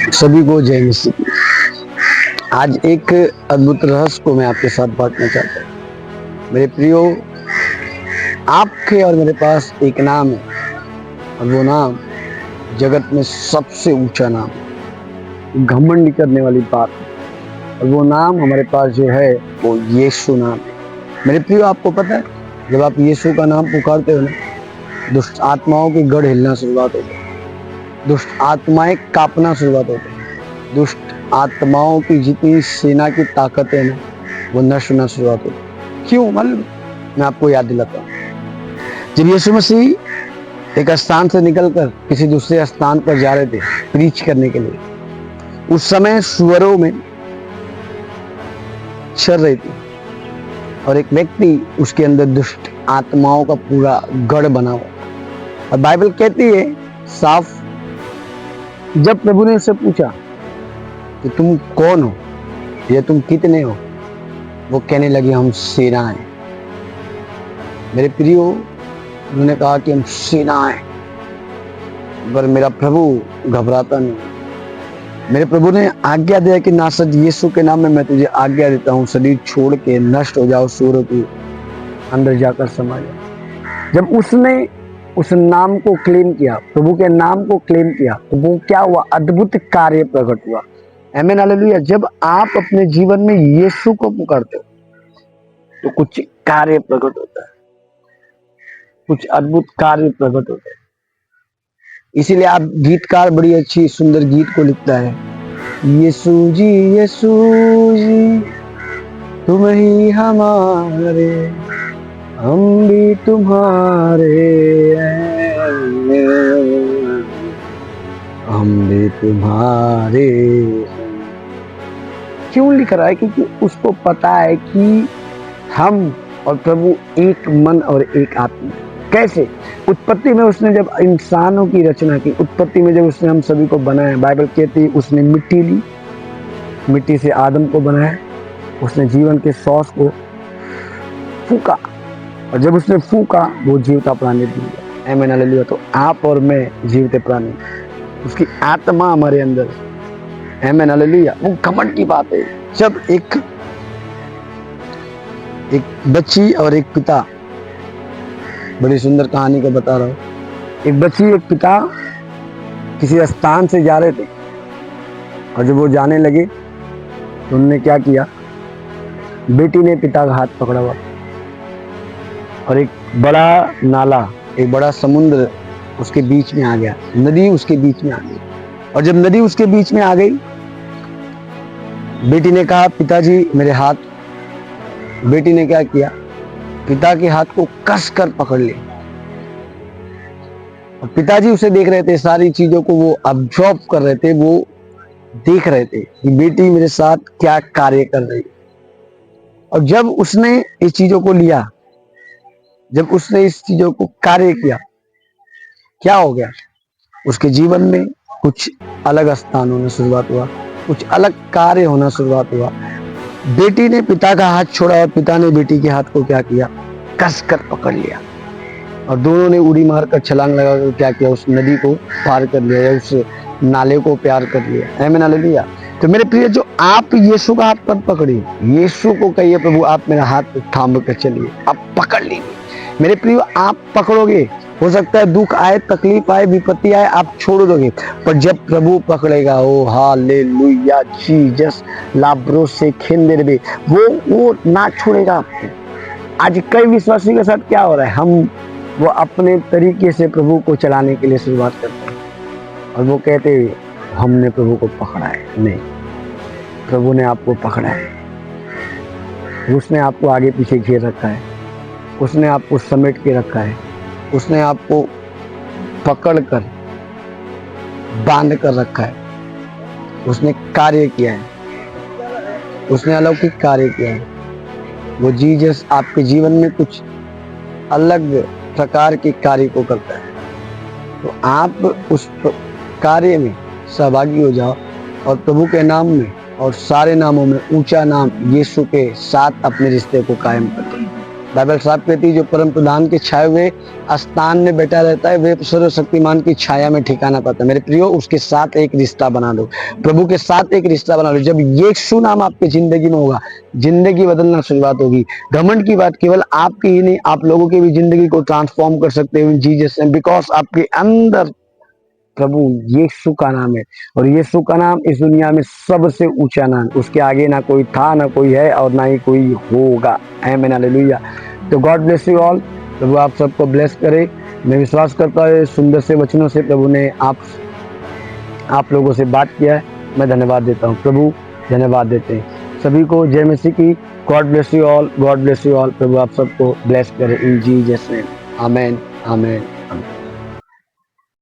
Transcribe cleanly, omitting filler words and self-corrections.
सभी को जय मसीह। आज एक अद्भुत रहस्य को मैं आपके साथ बांटना चाहता हूँ। मेरे प्रियो, आपके और मेरे पास एक नाम है और वो नाम जगत में सबसे ऊंचा नाम है, घमंड करने वाली बात है। और वो नाम हमारे पास जो है वो यीशु नाम है। मेरे प्रियो, आपको पता है, जब आप यीशु का नाम पुकारते हो ना, दुष्ट आत्माओं की गढ़ हिलना शुरुआत होती है, दुष्ट आत्माएं कांपना शुरुआत होती है, दुष्ट आत्माओं की जितनी सेना की ताकत है ना, वो नष्ट होना शुरुआत होती है। क्यों मालूम? मैं आपको याद दिलाता हूँ। जब यीशु मसीह एक स्थान से निकलकर किसी दूसरे स्थान पर जा रहे थे प्रीच करने के लिए, उस समय सुअरों में चर रही थी और एक व्यक्ति उसके अंदर दुष्ट आत्माओं का पूरा गढ़ बना हुआ। और बाइबल कहती है साफ, जब प्रभु ने उससे पूछा कि तुम कौन हो या तुम कितने हो, वो कहने लगे हम सेना हैं। मेरे प्रियो, उन्होंने कहा कि हम सेना हैं, पर मेरा प्रभु घबराता नहीं। मेरे प्रभु ने आज्ञा दिया कि नासरत यीशु के नाम में मैं तुझे आज्ञा देता हूँ, शरीर छोड़ के नष्ट हो जाओ, सूर के अंदर जाकर समा जाओ। जब उसने उस नाम को क्लेम किया, प्रभु के नाम को क्लेम किया, तो वो क्या हुआ? अद्भुत कार्य प्रकट हुआ। आमीन, हालेलुया। जब आप अपने जीवन में यीशु को पुकारते हो तो कुछ कार्य प्रकट होता है, कुछ अद्भुत कार्य प्रकट होता है। इसीलिए आप गीतकार बड़ी अच्छी सुंदर गीत को लिखता है, यीशु जी तुम ही हमारे, हम भी तुम्हारे हैं, हम भी तुम्हारे। क्यों लिख रहा है? क्योंकि उसको पता है कि हम और प्रभु एक मन और एक आत्मा। कैसे? उत्पत्ति में उसने जब इंसानों की रचना की, उत्पत्ति में जब उसने हम सभी को बनाया, बाइबल कहती है उसने मिट्टी ली, मिट्टी से आदम को बनाया, उसने जीवन के श्वास को फूका और जब उसने फूका वो जीवता प्राणी दिया। आमीन, हालेलुया। तो आप और मैं जीवते प्राणी, उसकी आत्मा हमारे अंदर है। आमीन, हालेलुया। वो घमंड की बात है। जब एक बच्ची और एक पिता, बड़ी सुंदर कहानी को बता रहा हूँ। एक बच्ची एक पिता किसी स्थान से जा रहे थे और जब वो जाने लगे तो उन्होंने क्या किया? बेटी ने पिता का हाथ पकड़ा हुआ और एक बड़ा नाला, एक बड़ा समुद्र उसके बीच में आ गया, नदी उसके बीच में आ गई। और जब नदी उसके बीच में आ गई, बेटी ने कहा पिताजी मेरे हाथ। बेटी ने क्या किया? पिता के हाथ को कस कर पकड़ लिया। और पिताजी उसे देख रहे थे, सारी चीजों को वो ऑब्जर्व कर रहे थे, वो देख रहे थे कि बेटी मेरे साथ क्या कार्य कर रही है। और जब उसने इस चीजों को लिया, जब उसने इस चीजों को कार्य किया, क्या हो गया? उसके जीवन में कुछ अलग स्थान होना शुरुआत हुआ, कुछ अलग कार्य होना शुरुआत हुआ। बेटी ने पिता का हाथ छोड़ा और पिता ने बेटी के हाथ को क्या किया? कसकर पकड़ लिया और दोनों ने उड़ी मारकर छलांग लगाकर क्या किया? उस नदी को पार कर लिया या उस नाले को प्यार कर लिया। आमीन, हालेलुया। तो मेरे प्रिय, जो आप यीशु का हाथ पर पकड़िए, यीशु को कहिए प्रभु आप मेरा हाथ थाम कर चलिए, आप पकड़ लीजिए। मेरे प्रिय, आप पकड़ोगे, हो सकता है दुख आए, तकलीफ आए, विपत्ति आए, आप छोड़ दोगे, पर जब प्रभु पकड़ेगा, ओ हालेलुया जीसस लाब्रो से खेंदे, वो ना छोड़ेगा आपको। आज कई विश्वासी के साथ क्या हो रहा है? हम वो अपने तरीके से प्रभु को चलाने के लिए शुरुआत करते हैं और वो कहते हैं हमने प्रभु को पकड़ा है। नहीं, प्रभु ने आपको पकड़ा है। उसने आपको आगे पीछे घेर रखा है, उसने आपको समेट के रखा है, उसने आपको पकड़ कर बांध कर रखा है। उसने कार्य किया है, उसने अलौकिक कार्य किया है। वो जीसस आपके जीवन में कुछ अलग प्रकार के कार्य को करता है, तो आप उस कार्य में सहभागी हो जाओ और प्रभु के नाम में और सारे नामों में ऊंचा नाम यीशु के साथ अपने रिश्ते को कायम कर दो। बाइबल साहब कहती है जो परम प्रधान के छाए हुए स्थान में बैठा रहता है वे सर्वशक्तिमान की छाया में ठिकाना पाता है। मेरे प्रियो, उसके साथ एक रिश्ता बना लो, प्रभु के साथ एक रिश्ता बना लो। जब यीशु नाम आपकी जिंदगी में होगा, जिंदगी बदलना शुरुआत होगी। घमंड की बात केवल आपकी ही नहीं, आप लोगों की भी जिंदगी को ट्रांसफॉर्म कर सकते हो जीसस ने, बिकॉज आपके अंदर प्रभु यीशु का नाम है। और यीशु का नाम इस दुनिया में सबसे ऊंचा नाम, उसके आगे ना कोई था, ना कोई है और ना ही कोई होगा। आमीन, हालेलुया। तो गॉड ब्लेस यू ऑल। प्रभु आप सबको ब्लेस करे। मैं विश्वास करता हूँ सुंदर से वचनों से प्रभु ने आप लोगों से बात किया है। मैं धन्यवाद देता हूँ, प्रभु धन्यवाद देते हैं। सभी को जय मसीह की। God bless you all, God bless you all. प्रभु आप सबको ब्लेस करे इन जीसस नेम। आमेन, आमेन।